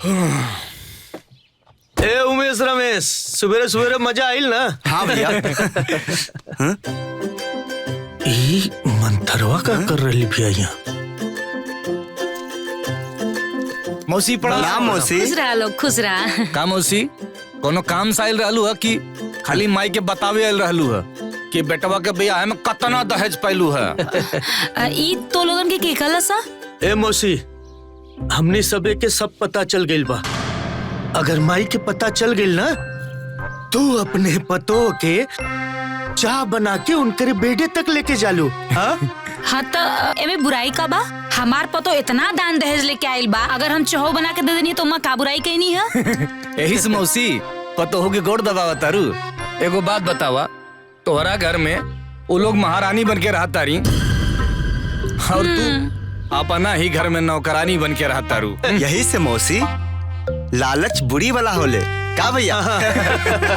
ए उमेश रमेश, सुबेरे सुबेरे मजा आइल ना? हाँ भैया। मंथरवा का कर रही भैया यहाँ? मौसी पड़ा मौसी। खुश रहा लोग, खुश रहा। का मौसी कोनो काम से आइल रहलू है कि खाली माई के बतावे आइल रहलू है कि बेटवा के बियाह में कतना दहेज पैलू है? ई तो लोगन के के कहला सा? ए मौसी, हमने सबे के सब पता चल गइल बा। अगर माई के पता चल गइल ना, तू अपने पतो के चाय बना के उनके बेटे तक लेके जालू। हाँ तो एमे बुराई का बा? हमार पतो इतना दान दहेज लेके आइल बा, अगर हम चहो बना के दे देनी तो माँ का बुराई कहनी है? यही से मौसी पतो हो के गोड़ दबावा तारू। एगो बात बतावा, तोहरा घर में वो लोग महारानी बन के रहा तारी और तू अपना ही घर में नौकरानी बन के रहा तारू। यही से मौसी लालच बुरी वाला होले का भैया?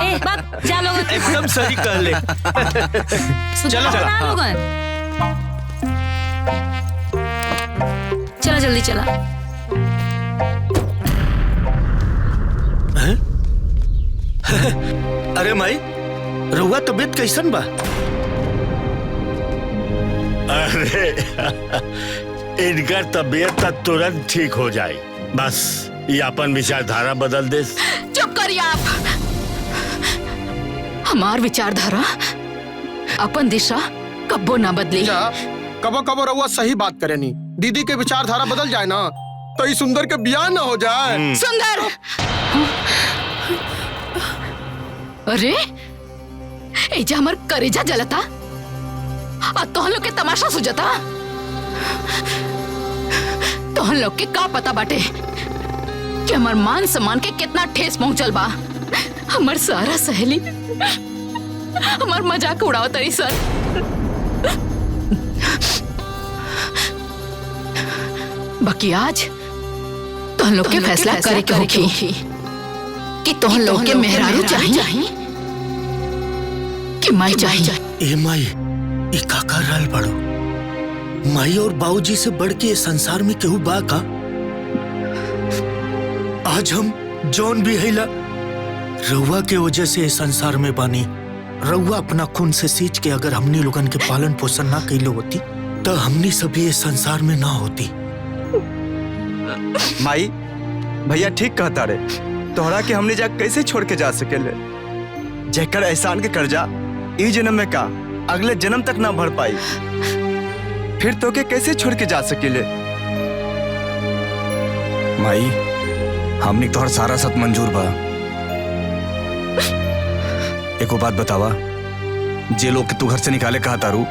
ए बात जा लोगन। एकदम सही कह ले। चलो लोगन, चलो जल्दी चला। अरे माई, रउआ तबीयत कैसन बा? अरे इनका तबीयत तो तुरंत ठीक हो जाए, बस ये अपन विचारधारा बदल दे। चुप करिए आप। हमार विचारधारा अपन दिशा कब्बो ना बदली। कबो कबो रउआ सही बात करे नी। दीदी के विचारधारा बदल जाए ना तो इस सुंदर के ब्याह ना हो जाए। सुंदर, अरे एजा हमर करेजा जलता और तोहन लोग के तमाशा सुझता। तोहन लोग के का पता बाटे कि हमार मान सम्मान के कितना ठेस पहुंचल बा। हमार सारा सहेली हमार मजाक उड़ावत तरी सर। बाकी आज तोहन लोग के फैसला करे के होखी कि तोहन लोग के मेहरारू चाहिए कि माई चाहिए। ए माई, ई का कर रहल बाड़ू? माई और बाबूजी से बढ़ के इस संसार में केहू बा का? आज हम जौन भी हैला रउआ के वजह से इस संसार में बानी। रउआ अपना खून से सींच के अगर हमनी लोगन के पालन पोषण ना कैलो होती तो हमनी सभी इस संसार में ना होती। माई भैया ठीक कहता रे, तोहरा के हमने जा कैसे छोड़ के जा सकेले? जेकर एहसान के कर्जा ई जन्म में का अगले जन्म तक ना भर पाई, फिर तो के कैसे छोड़ के जा सकेले? माई हमने तोहर सारा सत मंजूर बा। एको बात बतावा, जे लोग के तू घर से निकाले कहा तारू,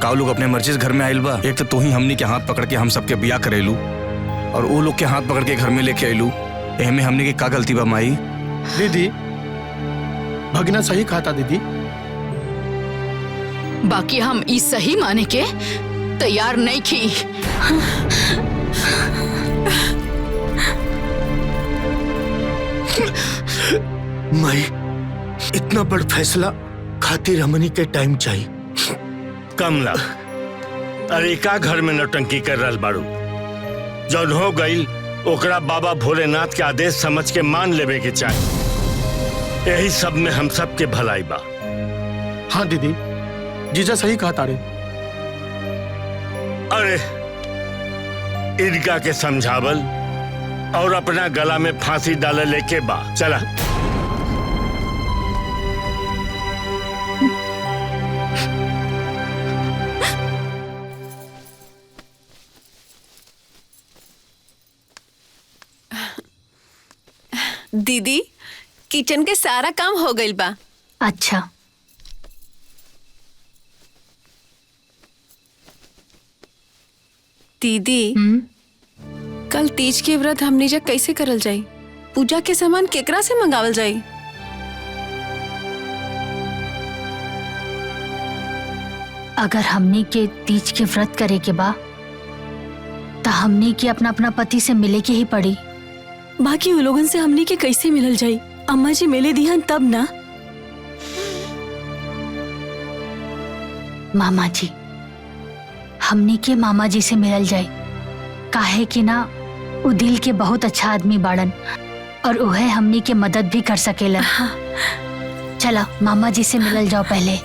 का लोग अपने मर्जी से घर में आइल बा? एक तो तू ही हमनी के हाथ पकड़ के हम सबके बिया करेलू और वो लोग के हाथ पकड़ के घर में लेके आइलू। एहमे हमने की का गलती बा माई? दीदी भगना सही कहा था दीदी। बाकी हम ई सही माने के तैयार नहीं की। माई, इतना बड़ फैसला खातिर हमनी के टाइम चाहिए। कमला, अरे का घर में नौटंकी कर रहल बाड़ू? जौन हो गई ओकरा बाबा भोलेनाथ के आदेश समझ के मान लेवे के चाहिए। यही सब में हम सब के भलाई बा। हाँ दीदी, जीजा सही कहा तारे। अरे इनका के समझावल और अपना गला में फांसी डाले लेके बा। चला दीदी, किचन के सारा काम हो गइल बा। अच्छा, दीदी कल तीज के व्रत हमनी जा कैसे करल जाई? पूजा के सामान केकरा से मंगावल जाई? अगर हमने के तीज के व्रत करे के बा तो हमने के अपना अपना पति से मिले के ही पड़ी। बाकी वो लोगन से हमनी के कैसे मिलल जाई? अम्मा जी मिले दिहन तब ना। मामा जी, हमने के मामा जी से मिलल जाए। काहे कि ना वो दिल के बहुत अच्छा आदमी बाड़न और उहे हमनी के मदद भी कर सकेलन। चला मामा जी से मिलल जाओ पहले।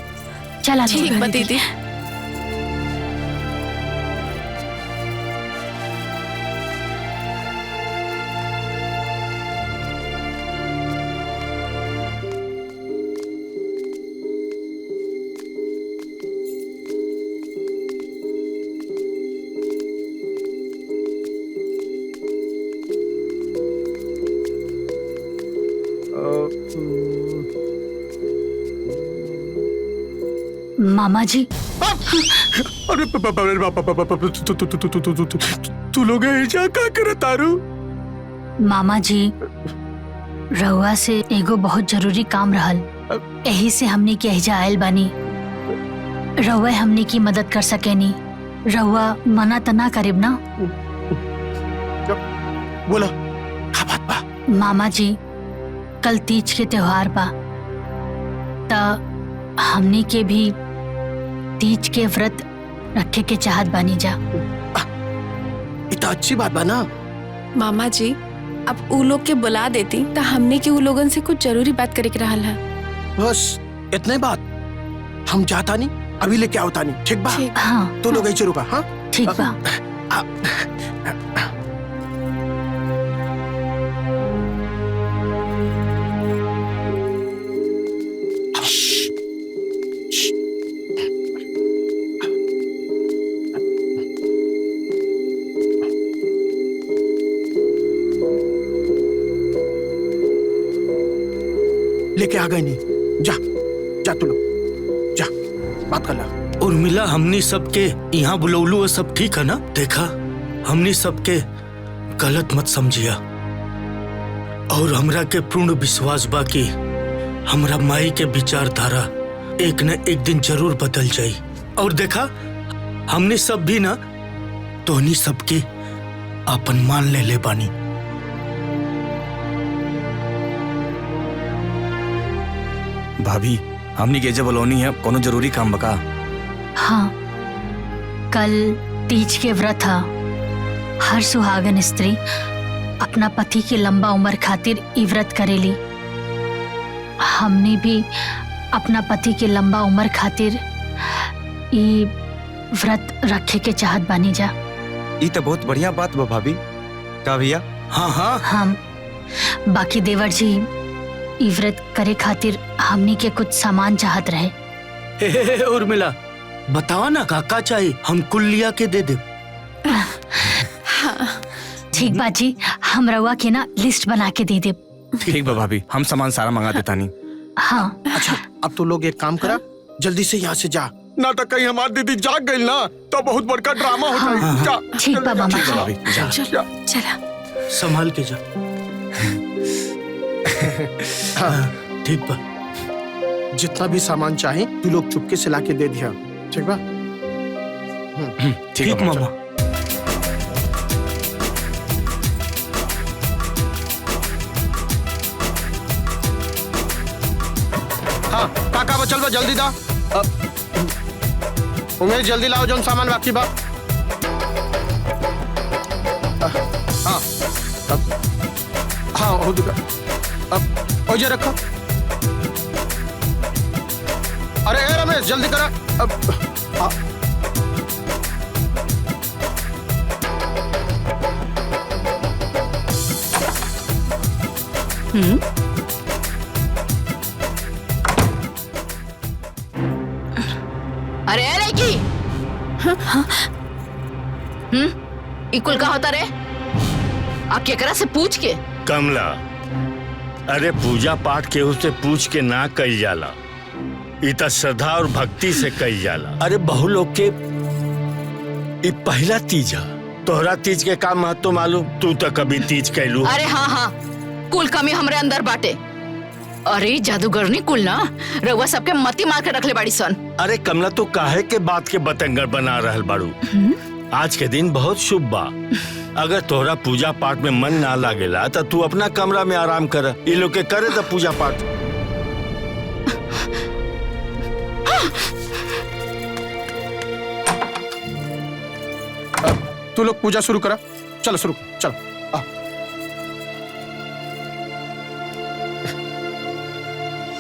चला ठीक बा दीदी। मामा जी अरे तू लोग ऐसा का करे तारू? मामा जी रहुआ से एगो बहुत जरूरी काम रहल, यही से हमनी के एहिजा आयल बानी। रहुआ हमनी की मदद कर सकेनी, रहुआ मना त ना करीब ना? बोला का बात बा? मामा जी कल तीज के त्योहार बा, त हमनी के भी तीज के व्रत रखे के चाहत बानी जा। इतना अच्छी बात बा ना? मामा जी अब उ लोग के बुला देती तो हमने के उ लोगन से कुछ जरूरी बात करे के रहल है। बस इतने बात। हम जाता नहीं, अभी लेके आवता नहीं। ठीक बा? ठीक। हाँ तो लोग ऐसे रुका। हाँ ठीक बा। लेके आ गए नहीं। जा जा तू लोग जा, बात कर ला। उर्मिला हमनी सबके यहाँ बुलौलू सब ठीक है ना? देखा हमनी सबके गलत मत समझिया और हमरा के पूर्ण विश्वास बा कि हमरा माई के विचारधारा एक न एक दिन जरूर बदल जाई। और देखा हमने सब भी ना तोहनी सबके आपन मान ले बानी। भाभी हमनी के जब बोलौनी है कोनो जरूरी काम बका? हाँ कल तीज के व्रत हा। हर सुहागन स्त्री अपना पति की लंबा उम्र खातिर ई व्रत करेली। हमने भी अपना पति के लंबा उम्र खातिर ई व्रत रखे के चाहत बानी जा। ये तो बहुत बढ़िया बात बा भाभी। का भैया? हाँ हाँ हम बाकी देवर जी ई व्रत करे खातिर हमनी के कुछ सामान चाहत रहे। हे उर्मिला बतावा ना काका चाहिए, हम कुल लिया के दे दे। ठीक बा जी, हम रउआ के ना लिस्ट बना के दे दे। ठीक बा भाभी, हम सामान सारा मंगा देता नहीं। हाँ अच्छा अब तो लोग एक काम करा, जल्दी से यहाँ से जा, ना तो कहीं हमारी दीदी जाग गई ना तो बहुत बड़का ड्रामा हो जाए। जा ठीक बा मामा ठीक जी। बा भाभी, जा। चलो चला। संभाल के जा। हाँ ठीक बा। जितना भी सामान चाहे तू लोग चुपके से लाके दे दिया। ठीक बा? ठीक मामा। हाँ काका बा चल बा जल्दी दा। उमेश जल्दी लाओ जोन सामान बाकी बा। हाँ हाँ हो दुका। अब ओजे रखो। अरे ए रमेश जल्दी करा। अब हाँ। अरे लड़की इकुल का होता रे? आप केकरा से पूछ के? कमला अरे पूजा पाठ केहू से पूछ के ना कई जाला, इतना श्रद्धा और भक्ति से कई जाला। अरे बहु लोग के इ पहला तीज है, तोहरा तीज के का महत्व मालूम? तू तो कभी तीज कैलू? अरे हाँ हाँ कुल कमी हमरे अंदर बाटे। अरे जादूगरनी कुल ना रउआ सबके मती मार के रखले बाड़ी सन। अरे कमला तू काहे के बात के बतंगड़ बना रहल बाड़ू? आज के दिन बहुत शुभ बा। अगर तोहरा पूजा पाठ में मन ना लागेला तो तू अपना कमरा में आराम कर। ये लोग के करे तो पूजा पाठ। तू लोग पूजा शुरू करा। चलो शुरू चलो। आ